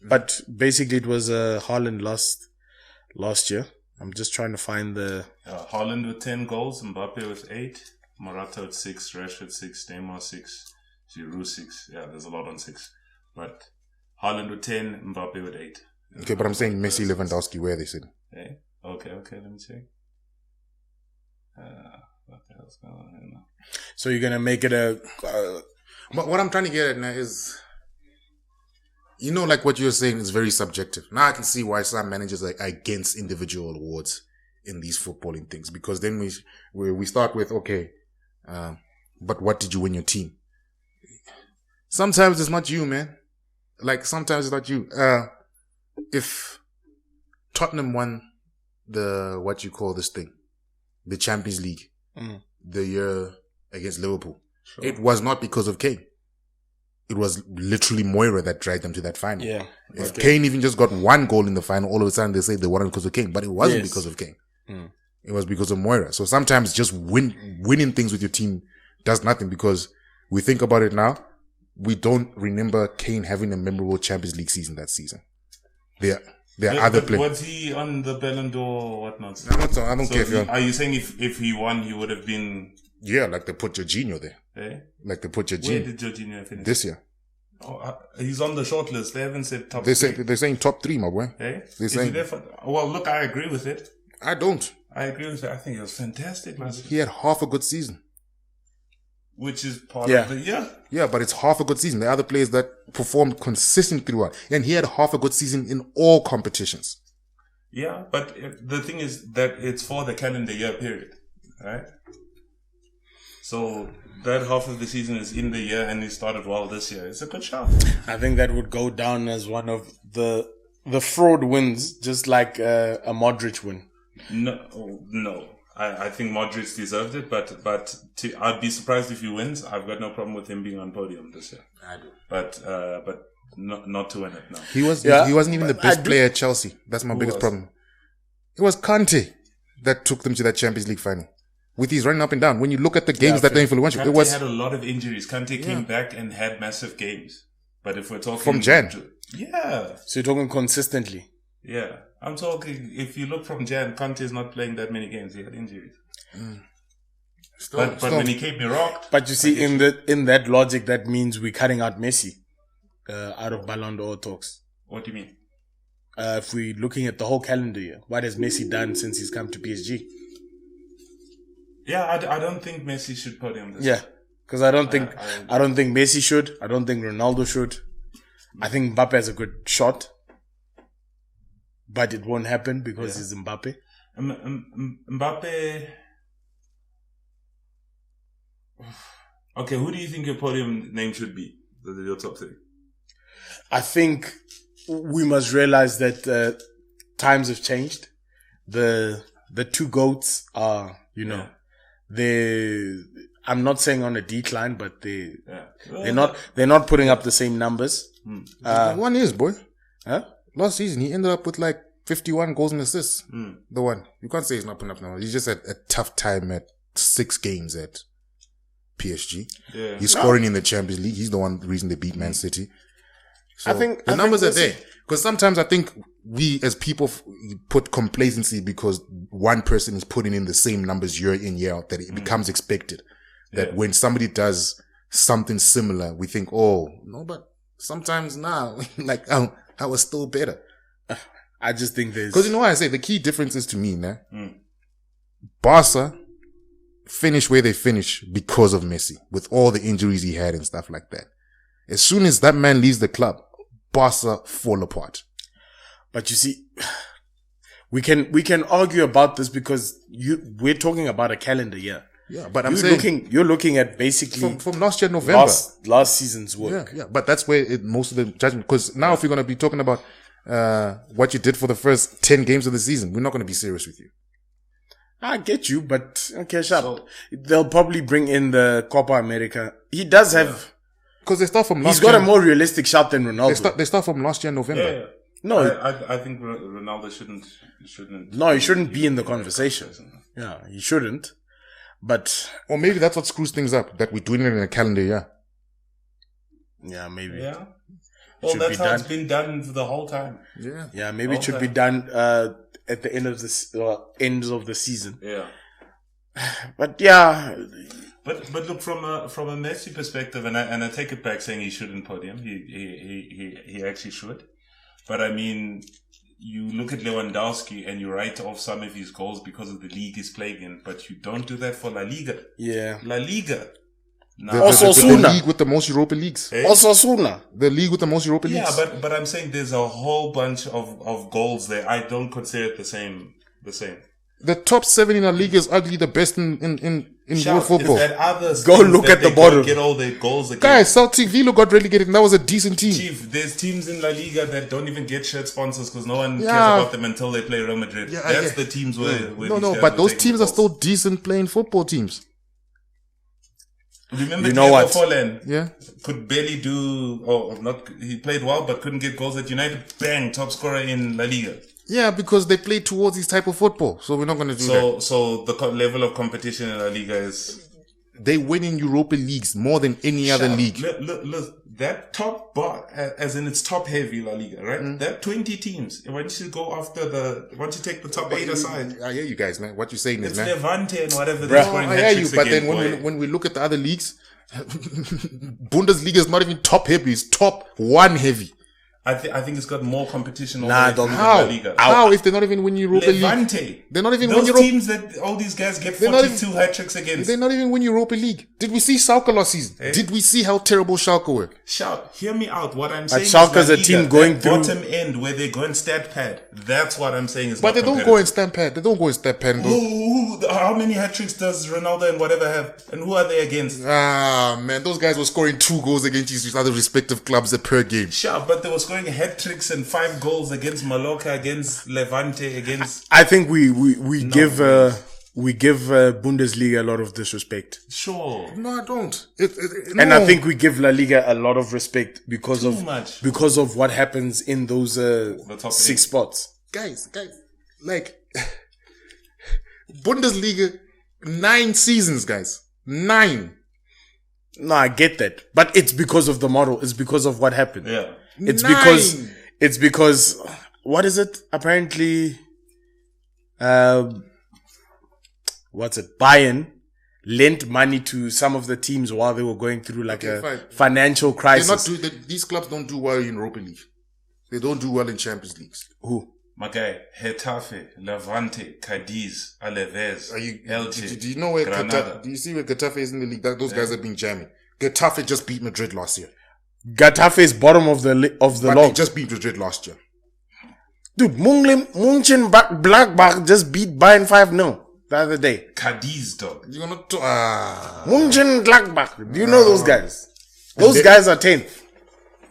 But basically it was Haaland last year. I'm just trying to find the Haaland with 10 goals, Mbappe with 8, Morata with 6, Rashford 6, Neymar 6, Giroud 6. Yeah, there's a lot on 6. But Haaland with 10, Mbappe with 8. Okay, but I'm saying Messi, Lewandowski, where they sit. Okay, let me check. What the hell's going on here now? So you're gonna make it a. But what I'm trying to get at now is, like what you're saying is very subjective. Now I can see why some managers are against individual awards in these footballing things, because then we start with but what did you win your team? Sometimes it's not you, man. Sometimes it's not you. If Tottenham won the Champions League, the year against Liverpool, it was not because of Kane. It was literally Moira that dragged them to that final. Yeah. If Kane even just got 1 goal in the final, all of a sudden they say they won it because of Kane, but it wasn't because of Kane. It was because of Moira. So sometimes just winning things with your team does nothing, because we think about it now, we don't remember Kane having a memorable Champions League season that season. There are other players. Was he on the Ballon d'Or or whatnot? I don't care if you're... Are you saying if he won, he would have been... Yeah, like they put Jorginho there. Eh? Like they put Jorginho. Where did Jorginho finish? This year. Oh, he's on the short list. They haven't said top 3. They're saying top 3, my boy. Eh? Is he there for... Well, look, I agree with it. I don't. I agree with it. I think it was fantastic last year. He had half a good season. Which is part of the year. Yeah, but it's half a good season. There are other players that performed consistently throughout. And he had half a good season in all competitions. Yeah, but the thing is that it's for the calendar year period, right? So that half of the season is in the year and he started well this year. It's a good shot. I think that would go down as one of the fraud wins, just like a Modric win. No. I think Modric deserved it, but I'd be surprised if he wins. I've got no problem with him being on podium this year. I do. But not to win it, no. He wasn't even the best player at Chelsea. That's my biggest problem. It was Kante that took them to that Champions League final. With his running up and down. When you look at the games that they influential, it was... Kante had a lot of injuries. Kante came back and had massive games. But if we're talking... From Jan. Yeah. So you're talking consistently? Yeah. I'm talking, if you look from Jan, Kante is not playing that many games. He had injuries. But when he came, he rocked. But you see, in that logic, that means we're cutting out Messi out of Ballon d'Or talks. What do you mean? If we're looking at the whole calendar year, what has Messi done since he's come to PSG? Yeah, I don't think Messi should podium this. Yeah, because I don't think Messi should. I don't think Ronaldo should. I think Mbappe has a good shot, but it won't happen because he's Mbappe. Mbappe. Okay, who do you think your podium name should be? Your top 3? I think we must realize that times have changed. The 2 GOATs are, I'm not saying on a decline, but they're not putting up the same numbers. One is, boy. Huh? Last season, he ended up with like 51 goals and assists. The one. You can't say he's not putting up numbers. He's just had a tough time at 6 games at PSG. Yeah. He's scoring in the Champions League. He's the reason they beat Man City. So I think the numbers are there. Because sometimes I think we as people put complacency because one person is putting in the same numbers year in, year out, that it becomes expected. That when somebody does something similar, we think, oh, no, but sometimes now, like, I was still better. I just think there's... Because you know what I say? The key difference is to me, Barca finish where they finish because of Messi, with all the injuries he had and stuff like that. As soon as that man leaves the club, Barca fall apart. But you see, we can argue about this because we're talking about a calendar year. Yeah, but you're looking at basically from last year November, last season's work. Yeah. But that's where most of the judgment. Because now, if you're going to be talking about what you did for the first 10 games of the season, we're not going to be serious with you. I get you, but okay, sharp. They'll probably bring in the Copa America. He does have, because they start from last. He's got a more realistic shot than Ronaldo. They start from last year November. Yeah. No, I think Ronaldo shouldn't. No, he shouldn't be in the conversation. Yeah, he shouldn't. But or maybe that's what screws things up. That we're doing it in a calendar year. Yeah, maybe. Yeah. Well, that's how it's been done for the whole time. Yeah. Yeah, maybe it should be done at the end of the season. Yeah. But yeah. But look, from a Messi perspective, and I take it back saying he shouldn't podium. He actually should. But I mean, you look at Lewandowski and you write off some of his goals because of the league he's playing in, but you don't do that for La Liga. Yeah. La Liga. The league with the most Europa Leagues. Osasuna. The league with the most Europa Leagues. Yeah, but I'm saying there's a whole bunch of goals there. I don't consider it the same. The top 7 in La Liga is arguably the best in world football. Go look at the bottom. Get all the goals again. Guys, Celtic Villa got relegated and that was a decent team. Chief, there's teams in La Liga that don't even get shirt sponsors because no one cares about them until they play Real Madrid. Yeah, that's the teams where no, but those teams are still decent playing football teams. Remember Diego Forlan? Yeah. Could barely he played well but couldn't get goals at United. Bang, top scorer in La Liga. Yeah, because they play towards this type of football. So we're not going to do that. So the level of competition in La Liga is... They win in Europa Leagues more than any other league. Look, that top bar, as in it's top heavy La Liga, right? There are 20 teams. Once you go once you take the top 8 aside. I hear you guys, man. What you're saying is, man. It's Levante and whatever they're scoring I hear you, but then when we look at the other leagues, Bundesliga is not even top heavy, it's top 1 heavy. I think it's got more competition over La Liga. How if they're not even winning Europa Levante. League? They're not even winning Europa League. Those teams that all these guys get 42 hat-tricks against. They're not even winning Europa League. Did we see Schalke last season? Did we see how terrible Schalke were? Hear me out. What I'm saying Schalke's a team going through bottom end where they go in stat pad. That's what I'm saying is but they don't go in stat pad. They don't go in stat pad. How many hat-tricks does Ronaldo and whatever have? And who are they against? Man, those guys were scoring 2 goals against each other respective clubs per game. But they were scoring hat-tricks and 5 goals against Mallorca, against Levante, against... I think we give Bundesliga a lot of disrespect. Sure. No, I don't. And I think we give La Liga a lot of respect because of what happens in those 6 spots. Guys, like Bundesliga 9 seasons, guys. 9. No, I get that, but it's because of the model. It's because of what happened. Yeah. It's because what is it? Apparently, Bayern lent money to some of the teams while they were going through financial crisis. These clubs don't do well in Europa League. They don't do well in Champions Leagues. Who? My guy, Getafe, Levante, Cadiz, Alaves, Elche. Do you know where Getafe? Do you see where Getafe is in the league? Those guys have been jamming. Getafe just beat Madrid last year. Getafe is bottom of the log. They just beat Madrid last year. Dude, Mönchengladbach just beat Bayern 5-0. the other day. Cadiz, dog. You're gonna Mönchengladbach. Do you know those guys? Those guys are 10th.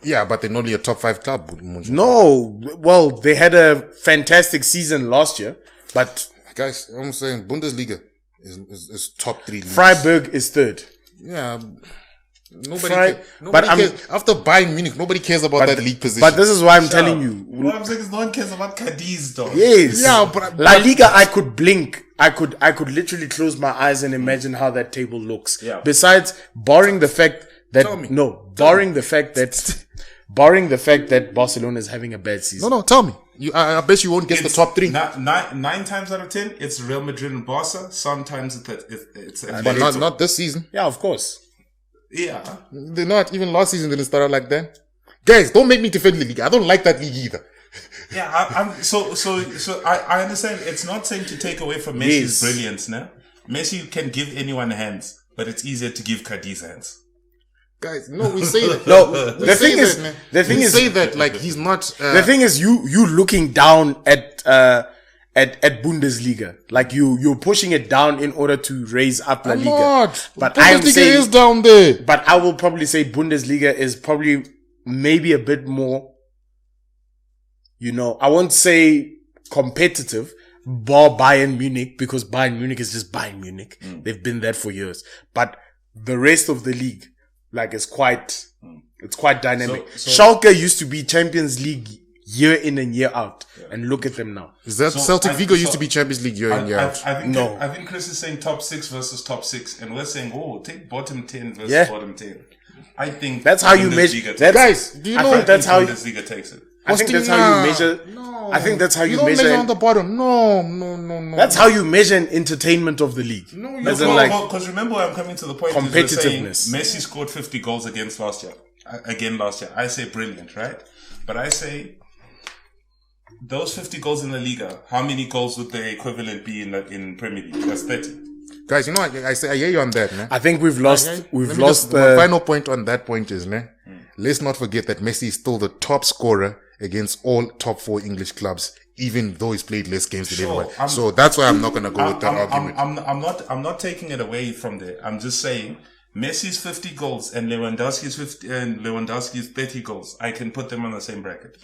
Yeah, but they're not only a top 5 club. No, well, they had a fantastic season last year, but Guys, I'm saying Bundesliga is top 3 leagues. Freiburg is 3rd. Yeah. Nobody But cares. After Bayern Munich, nobody cares about that league position. But this is why I'm telling you. What I'm saying is no one cares about Cadiz, dog. Yes. Yeah, but La Liga, I could blink. I could literally close my eyes and imagine how that table looks. Yeah. Besides, barring the fact that barring the fact that Barcelona is having a bad season. No, tell me. I bet you won't guess the top 3. 9 times out of 10, it's Real Madrid and Barca. Sometimes it's But not this season. Yeah, of course. Yeah. They're not. Even last season didn't start out like that. Guys, don't make me defend the league. I don't like that league either. Yeah, I understand. It's not saying to take away from Messi's brilliance, no? Messi can give anyone hands, but it's easier to give Cadiz hands. Guys, no, we say that. No, the thing is, say that like he's not. The thing is, you looking down at Bundesliga, like you're pushing it down in order to raise up La Liga. Not. But Bundesliga is down there. But I will probably say Bundesliga is probably maybe a bit more. I won't say competitive, bar Bayern Munich, because Bayern Munich is just Bayern Munich. They've been there for years. But the rest of the league, like, it's quite dynamic. So Schalke used to be Champions League year in and year out. Yeah. And look at them now. Is that Celtic Vigo used to be Champions League year in year out? I think Chris is saying top 6 versus top 6. And we're saying, take bottom 10 versus bottom 10. I think that's how you measure. Guys, do you know that's how Bundesliga takes it? I think that's how you measure. No, I think that's how you don't measure on the bottom. No. That's how you measure an entertainment of the league. No, because remember where I'm coming to the point. Competitiveness. Messi scored 50 goals against last year. I say brilliant, right? But I say those 50 goals in La Liga, how many goals would the equivalent be in Premier League? That's 30. Guys, I hear you on that, man. I think we've lost. My final point on that point is, man. Let's not forget that Messi is still the top scorer against all top 4 English clubs, even though he's played less games than everyone. So that's why I'm not going to go with that argument. I'm not taking it away from there. I'm just saying Messi's 50 goals and Lewandowski's 30 goals. I can put them on the same bracket.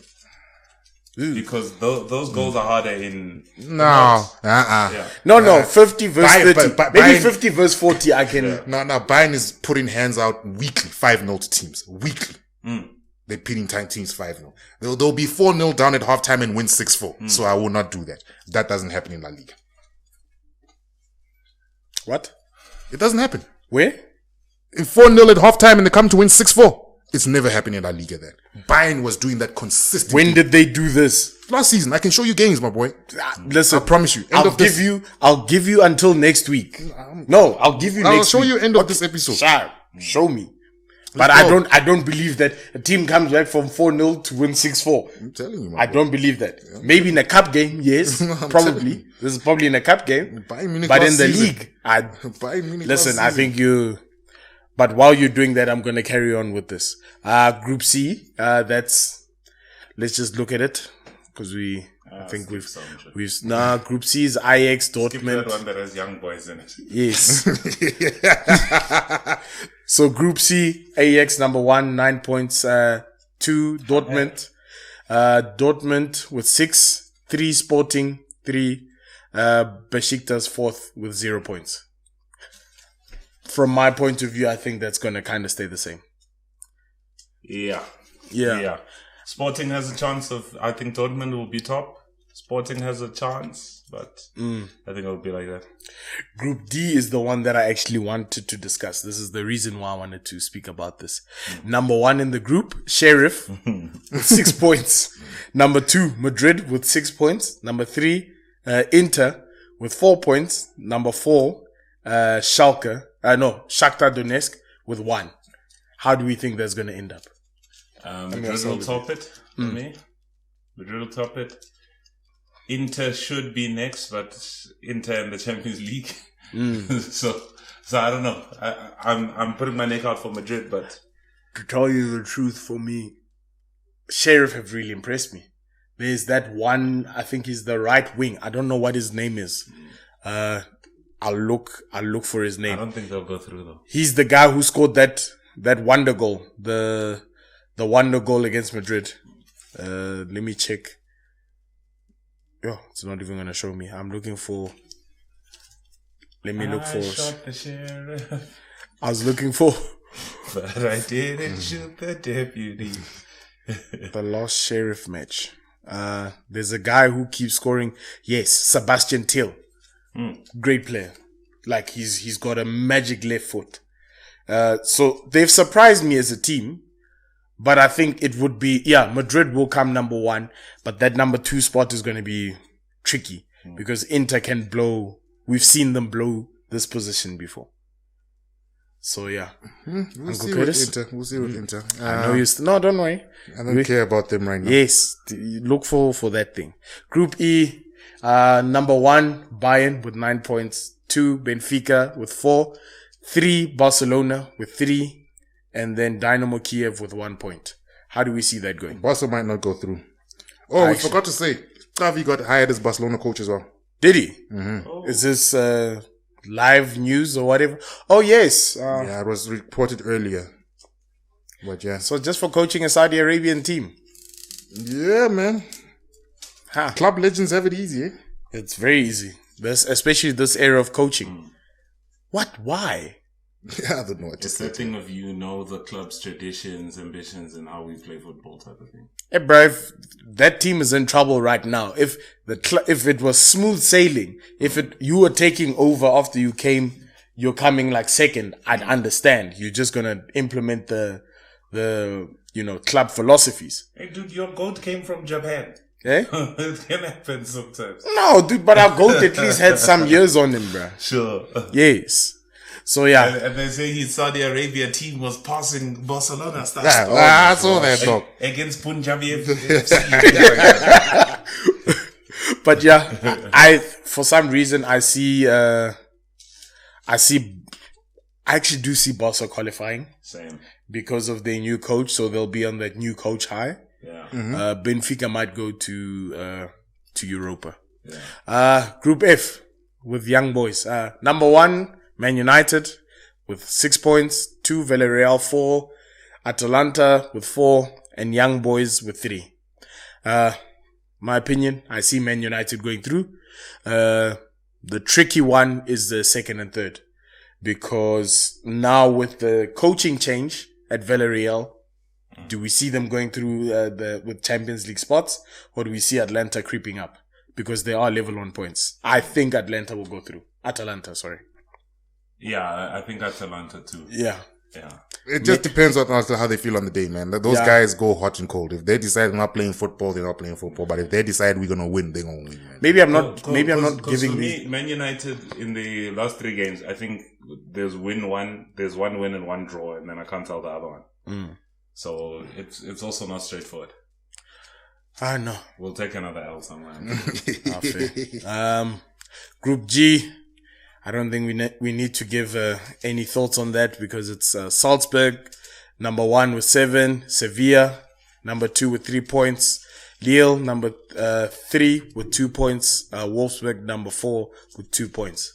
Because those goals are harder in. No. Yeah. No. 50 verse 30. Maybe 50 verse 40. I can. No. Bayern is putting hands out weekly, 5-0 to teams. Weekly. They're beating teams 5-0. They'll be 4-0 down at halftime and win 6-4. So I will not do that. That doesn't happen in La Liga. What? It doesn't happen. Where? In 4-0 at halftime and they come to win 6-4. It's never happened in La Liga then. Bayern was doing that consistently. When did they do this? Last season. I can show you games, my boy. Listen, I promise you. I'll give you until next week. No, I'll give you next week. I'll show you end of this episode. Show me. But I don't believe that a team comes back from 4-0 to win 6-4. I'm telling you, I don't believe that. Yeah. Maybe in a cup game, yes. Probably. This is probably in a cup game. But in the league, listen, I think you... But while you're doing that, I'm going to carry on with this. Group C, let's just look at it. Because Group C is Ajax, Dortmund. Skip that one that has young boys in it. Yes. So Group C, Ajax number 1, 9 points, 2, Dortmund. Dortmund with 6, 3 Sporting, 3, Besiktas 4th with 0 points. From my point of view, I think that's going to kind of stay the same. Yeah. Sporting has a chance I think Dortmund will be top. Sporting has a chance, but I think it'll be like that. Group D is the one that I actually wanted to discuss. This is the reason why I wanted to speak about this. Number 1 in the group, Sheriff with 6 points. Number 2, Madrid with 6 points. Number 3, Inter with 4 points. Number 4, Shakhtar Donetsk with 1. How do we think that's going to end up? Madrid will top it for me. Madrid will top it. Inter should be next, but Inter in the Champions League. So I don't know. I'm putting my neck out for Madrid, but to tell you the truth, for me, Sheriff have really impressed me. There's that one, I think he's the right wing. I don't know what his name is. I'll look for his I name. don't think they'll go through though. He's the guy who scored that wonder goal, the wonder goal against Madrid. Let me check. Yo, it's not even gonna show me. I'm looking for. Let me look for. I shot the sheriff, I was looking for but I didn't shoot the deputy. the last Sheriff match. There's a guy who keeps scoring. Yes, Sebastian Till. Great player. Like he's got a magic left foot. So they've surprised me as a team, but I think it would be, Madrid will come number 1, but that number 2 spot is going to be tricky because Inter can blow. We've seen them blow this position before. So We'll see with Inter. I know no, don't worry. I don't care about them right now. Yes, look for that thing. Group E, number 1, Bayern with 9 points. 2, Benfica with 4. 3, Barcelona with 3. And then Dynamo Kiev with 1 point. How do we see that going? Barca might not go through. Oh, we forgot to say, Turvy got hired as Barcelona coach as well. Did he? Mm-hmm. Oh. Is this live news or whatever? Oh, yes. It was reported earlier. But yeah. So just for coaching a Saudi Arabian team? Yeah, man. Club legends have it easy, eh? It's very easy. Especially this era of coaching. What? Why? I don't know what to say. It's the thing of the club's traditions, ambitions, and how we play football type of thing. Hey, bro, if that team is in trouble right now, if it was smooth sailing, if you were taking over after you're coming like second, I'd understand. You're just gonna implement the club philosophies. Hey, dude, your goat came from Japan. Eh? It can happen sometimes. No, dude, but our goat at least had some years on him, bro. Sure. Yes. So yeah. And they say his Saudi Arabia team was passing Barcelona stuff. I saw that dog. Against Punjabi But yeah, for some reason I actually do see Barca qualifying. Same. Because of their new coach, so they'll be on that new coach high. Yeah. Mm-hmm. Benfica might go to Europa. Yeah. Group F with young boys. Number 1, Man United with 6 points. 2, Villarreal 4. Atalanta with 4. And young boys with 3. My opinion, I see Man United going through. The tricky one is the 2nd and 3rd. Because now with the coaching change at Villarreal, do we see them going through with Champions League spots, or do we see Atlanta creeping up? Because they are level on points. I think Atlanta will go through. Atalanta, sorry. Yeah, I think Atalanta too. Yeah. It just depends on how they feel on the day, man. Those guys go hot and cold. If they decide they're not playing football, they're not playing football. But if they decide we're gonna win, they're gonna win, man. Maybe I'm not giving me Man United in the last 3 games. I think there's one win and 1 draw, and then I can't tell the other one. So it's also not straightforward. I know. We'll take another L somewhere. Group G. I don't think we need to give any thoughts on that because it's Salzburg, number 1 with 7, Sevilla, number 2 with 3 points, Lille, number 3 with 2 points, Wolfsburg, number 4 with 2 points.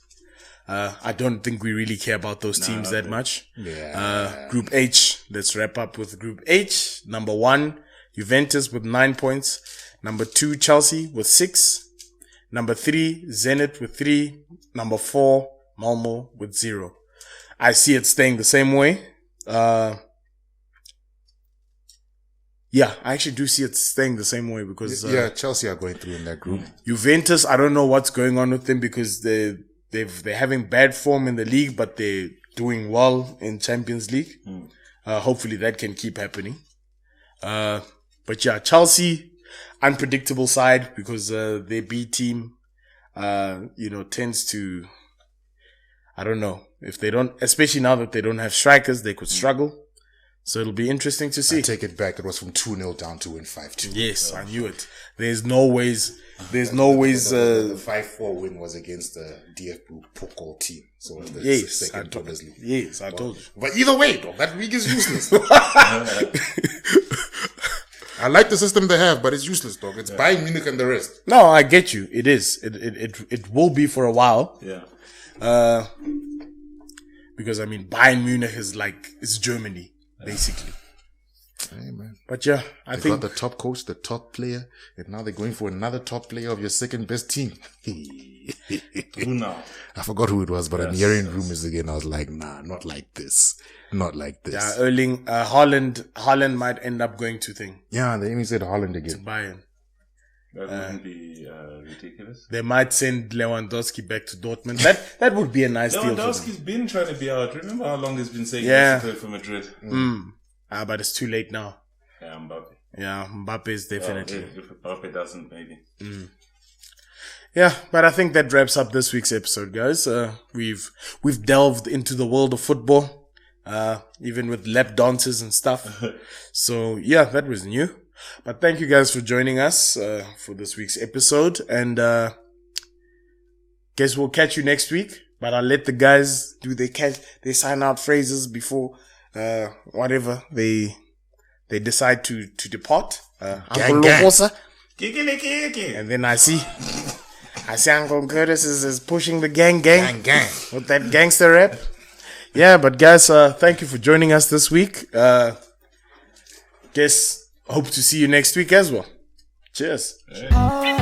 I don't think we really care about those teams that much. Yeah. Group H, let's wrap up with Group H. Number 1, Juventus with 9 points. Number 2, Chelsea with 6. Number 3, Zenit with 3. Number 4, Malmo with 0. I see it staying the same way. I actually do see it staying the same way because Chelsea are going through in that group. Juventus, I don't know what's going on with them because they're having bad form in the league, but they're doing well in Champions League. Hopefully that can keep happening. But Chelsea, unpredictable side because their B team, tends to, I don't know, if they don't, especially now that they don't have strikers, they could struggle. So it'll be interesting to see. I take it back. It was from 2-0 down to win 5-2. Yes, I knew it. There's no ways. The 5-4 win was against the DF Pokal team. So yes, I told you. But either way, though, that league is useless. I like the system they have, but it's useless, dog. It's Bayern Munich and the rest. No, I get you. It is. It will be for a while. Yeah. Because I mean, Bayern Munich is Germany, basically. Hey, man. But yeah, I They think got the top coach, the top player, and now they're going for another top player of your second best team. Who now? I forgot who it was, but I'm hearing rumors again. I was like, nah, not like this. Not like this. yeah, Haaland might end up going to Yeah, they even said Holland again. Bayern. That wouldn't be ridiculous. They might send Lewandowski back to Dortmund. That would be a nice deal for them. Lewandowski's been trying to be out. Remember how long he's been saying Yeah. he's for Madrid? But it's too late now. Yeah, Mbappe. Yeah, Mbappe is definitely. If Mbappe doesn't, maybe. Yeah, but I think that wraps up this week's episode, guys. We've delved into the world of football, even with lap dances and stuff. So yeah, that was new. But thank you guys for joining us for this week's episode, and guess we'll catch you next week. But I'll let the guys do their sign out phrases before whatever they decide to depart. Uncle Lobosa. And then I see Uncle Curtis is pushing the gang with that gangster rap. Yeah, but guys, thank you for joining us this week. Guess hope to see you next week as well. Cheers. Hey.